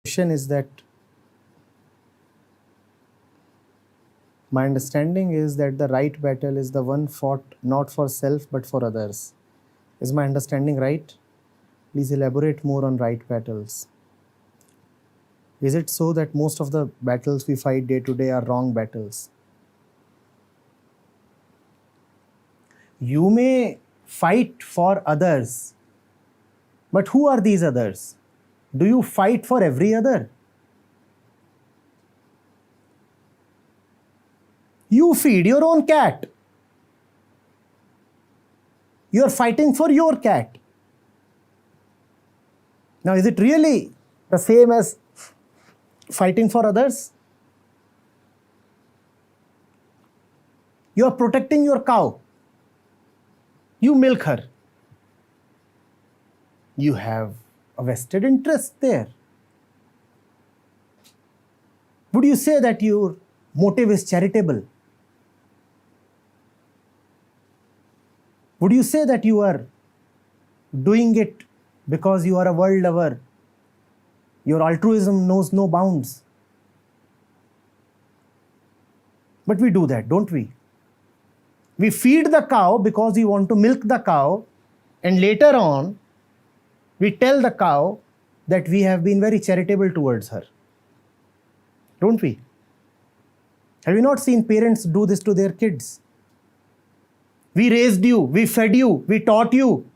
Question is that my understanding is that the right battle is the one fought not for self but for others. Is my understanding right? Please elaborate more on right battles. Is it so that most of the battles we fight day to day are wrong battles? You may fight for others, but who are these others? Do you fight for every other? You feed your own cat. You are fighting for your cat. Now, is it really the same as fighting for others? You are protecting your cow. You milk her. You have a vested interest there. Would you say that your motive is charitable? Would you say that you are doing it because you are a world lover? Your altruism knows no bounds. But we do that, don't we? We feed the cow because we want to milk the cow, and later on, we tell the cow that we have been very charitable towards her. Don't we? Have you not seen parents do this to their kids? We raised you, we fed you, we taught you.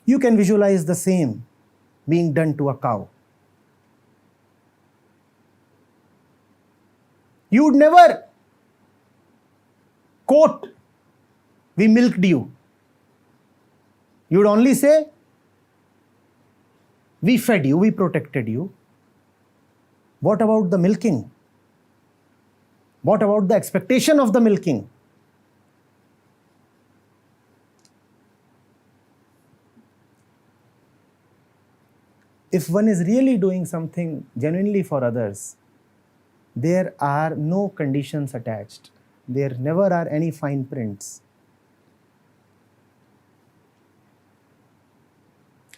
You can visualize the same being done to a cow. You would never quote, "We milked you." You would only say, "We fed you, we protected you." What about the milking? What about the expectation of the milking? If one is really doing something genuinely for others, there are no conditions attached. There never are any fine prints.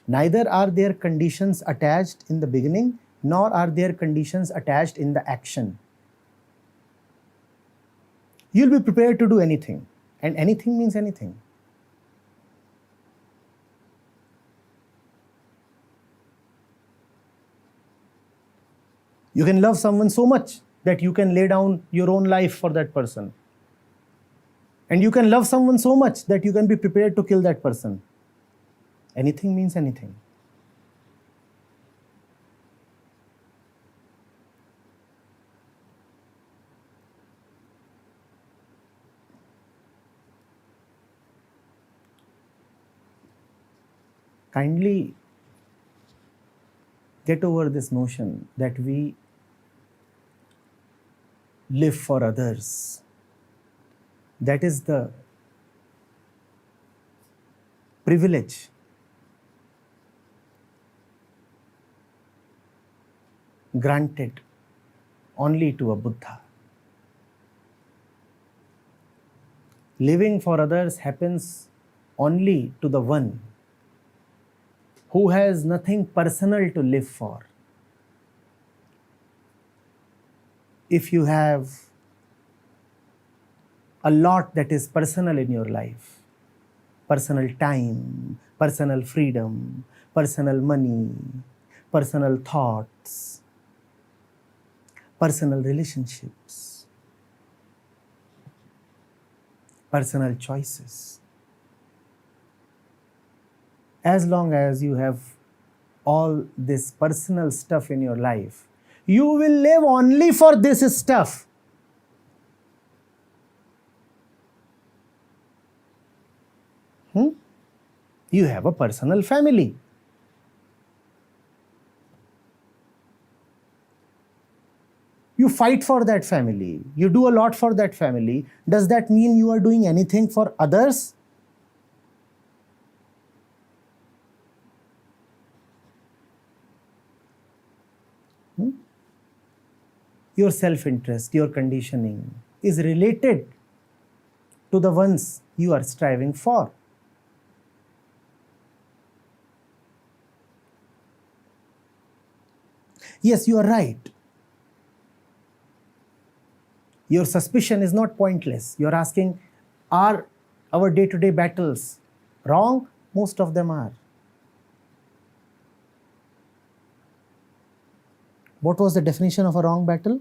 Neither are there conditions attached in the beginning, nor are there conditions attached in the action. You'll be prepared to do anything, and anything means anything. You can love someone so much that you can lay down your own life for that person. And you can love someone so much that you can be prepared to kill that person. Anything means anything. Kindly get over this notion that we live for others. That is the privilege granted only to a Buddha. Living for others happens only to the one who has nothing personal to live for. If you have a lot that is personal in your life, personal time, personal freedom, personal money, personal thoughts, personal relationships, personal choices. As long as you have all this personal stuff in your life, you will live only for this stuff. You have a personal family. You fight for that family. You do a lot for that family. Does that mean you are doing anything for others? Your self-interest, your conditioning is related to the ones you are striving for. Yes, you are right. Your suspicion is not pointless. You are asking, are our day-to-day battles wrong? Most of them are. What was the definition of a wrong battle?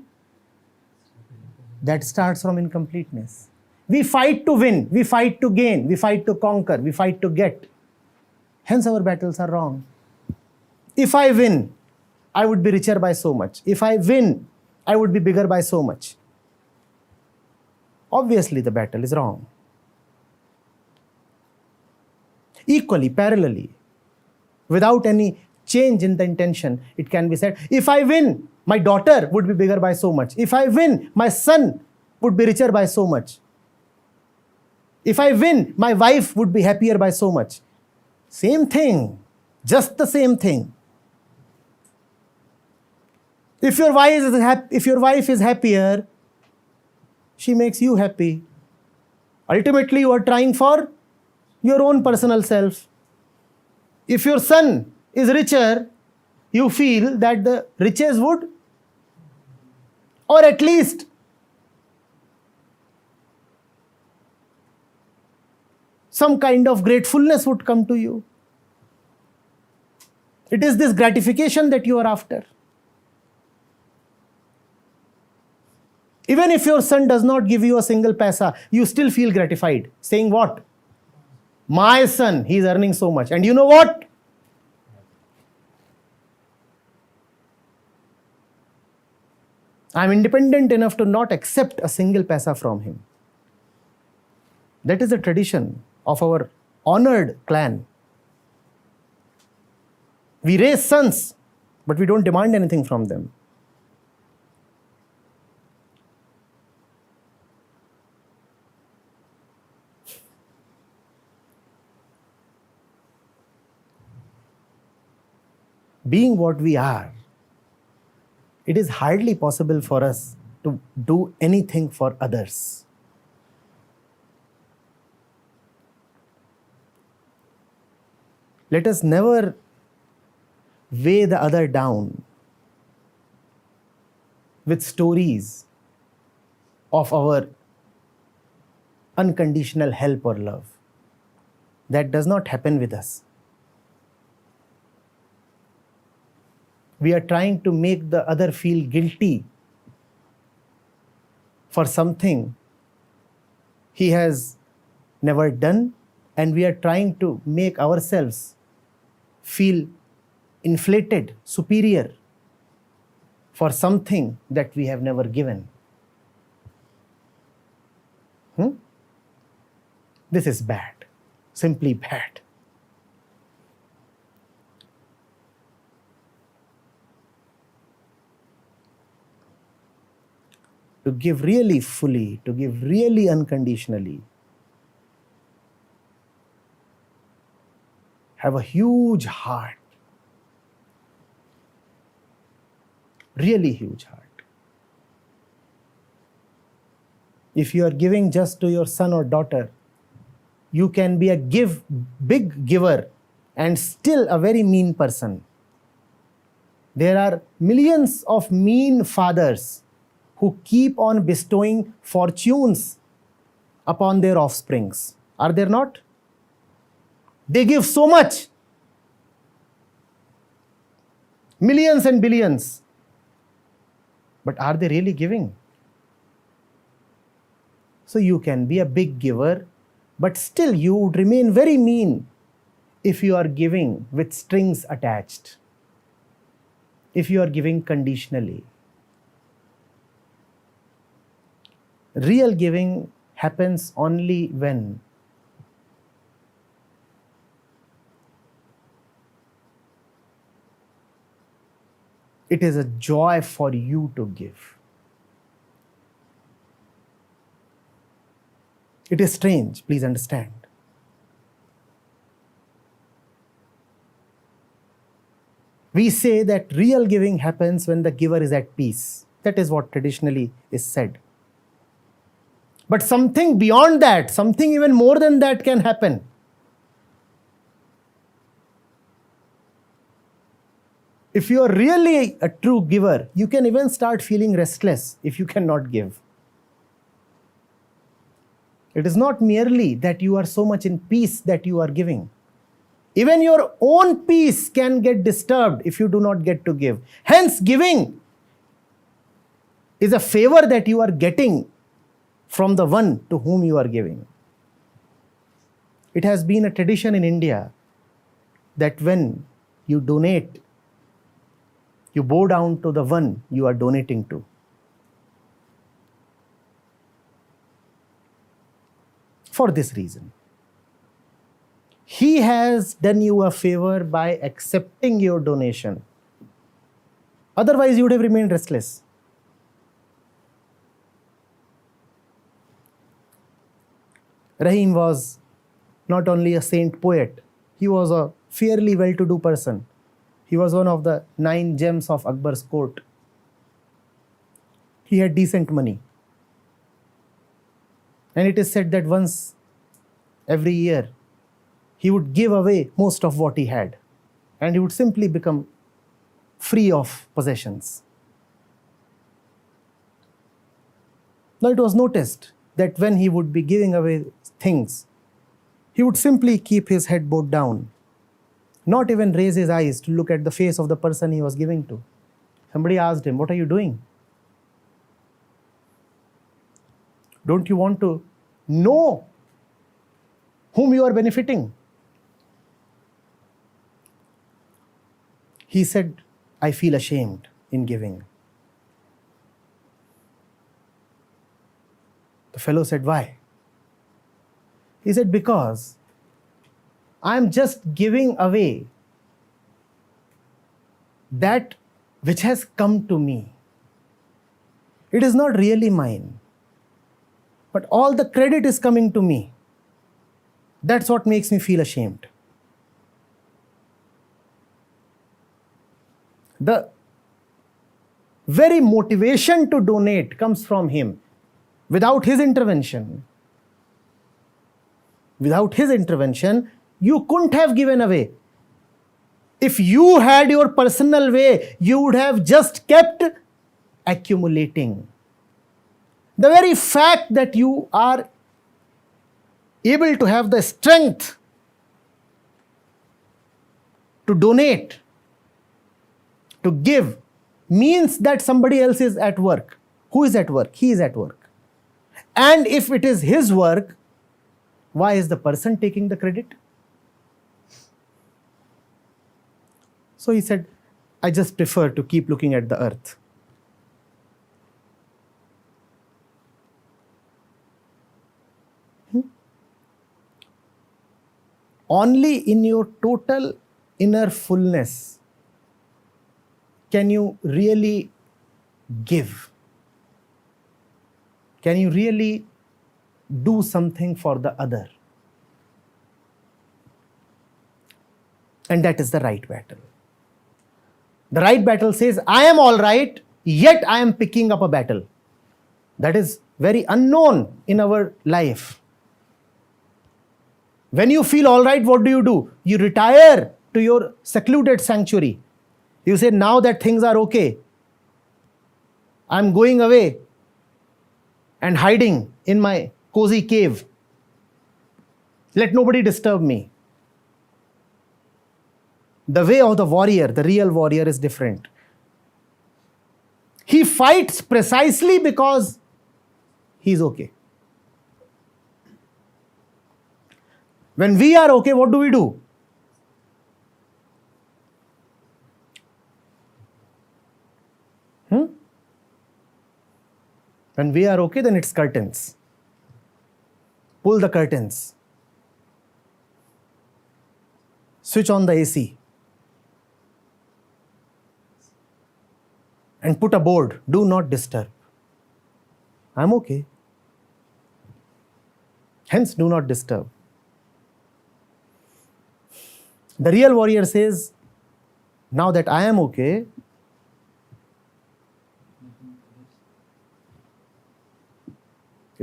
That starts from incompleteness. We fight to win, we fight to gain, we fight to conquer, we fight to get. Hence our battles are wrong. If I win, I would be richer by so much. If I win, I would be bigger by so much. Obviously, the battle is wrong. Equally, parallelly, without any change in the intention, it can be said, if I win, my daughter would be bigger by so much. If I win, my son would be richer by so much. If I win, my wife would be happier by so much. Same thing, just the same thing. If your wife is happier, she makes you happy. Ultimately, you are trying for your own personal self. If your son is richer, you feel that the riches would, or at least some kind of gratefulness would come to you. It is this gratification that you are after. Even if your son does not give you a single paisa, you still feel gratified, saying what? My son, he is earning so much. And you know what? I am independent enough to not accept a single paisa from him. That is the tradition of our honored clan. We raise sons, but we don't demand anything from them. Being what we are, it is hardly possible for us to do anything for others. Let us never weigh the other down with stories of our unconditional help or love. That does not happen with us. We are trying to make the other feel guilty for something he has never done, and we are trying to make ourselves feel inflated, superior for something that we have never given. This is bad, simply bad. To give really fully, to give really unconditionally, have a huge heart, really huge heart. If you are giving just to your son or daughter, you can be a big giver and still a very mean person. There are millions of mean fathers who keep on bestowing fortunes upon their offsprings. Are there not? They give so much, millions and billions. But are they really giving? So you can be a big giver, but still you would remain very mean if you are giving with strings attached, if you are giving conditionally. Real giving happens only when it is a joy for you to give. It is strange, please understand. We say that real giving happens when the giver is at peace. That is what traditionally is said. But something beyond that, something even more than that can happen. If you are really a true giver, you can even start feeling restless if you cannot give. It is not merely that you are so much in peace that you are giving. Even your own peace can get disturbed if you do not get to give. Hence, giving is a favor that you are getting from the one to whom you are giving. It has been a tradition in India that when you donate, you bow down to the one you are donating to. For this reason, he has done you a favor by accepting your donation. Otherwise, you would have remained restless. Rahim was not only a saint poet, he was a fairly well-to-do person. He was one of the 9 gems of Akbar's court. He had decent money. And it is said that once every year, he would give away most of what he had. And he would simply become free of possessions. Now it was noticed that when he would be giving away things, he would simply keep his head bowed down, not even raise his eyes to look at the face of the person he was giving to. Somebody asked him, "What are you doing? Don't you want to know whom you are benefiting?" He said, "I feel ashamed in giving." The fellow said, "Why?" He said, "Because I am just giving away that which has come to me. It is not really mine, but all the credit is coming to me. That's what makes me feel ashamed." The very motivation to donate comes from him. Without his intervention, you couldn't have given away. If you had your personal way, you would have just kept accumulating. The very fact that you are able to have the strength to donate, to give, means that somebody else is at work. Who is at work? He is at work. And if it is his work, why is the person taking the credit? So he said, "I just prefer to keep looking at the earth." Only in your total inner fullness can you really give. Can you really do something for the other? And that is the right battle. The right battle says, "I am all right, yet I am picking up a battle." That is very unknown in our life. When you feel all right, what do? You retire to your secluded sanctuary. You say, "Now that things are okay, I'm going away and hiding in my cozy cave. Let nobody disturb me." The way of the warrior, the real warrior, is different. He fights precisely because he's okay. When we are okay, what do? When we are okay, then it's curtains. Pull the curtains. Switch on the AC. And put a board, "Do not disturb." I'm okay. Hence, do not disturb. The real warrior says, "Now that I am okay,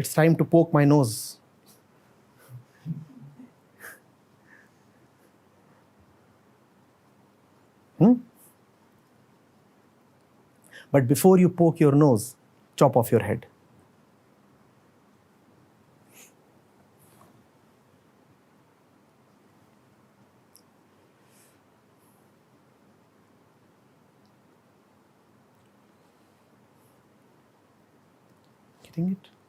it's time to poke my nose." But before you poke your nose, chop off your head. Getting it?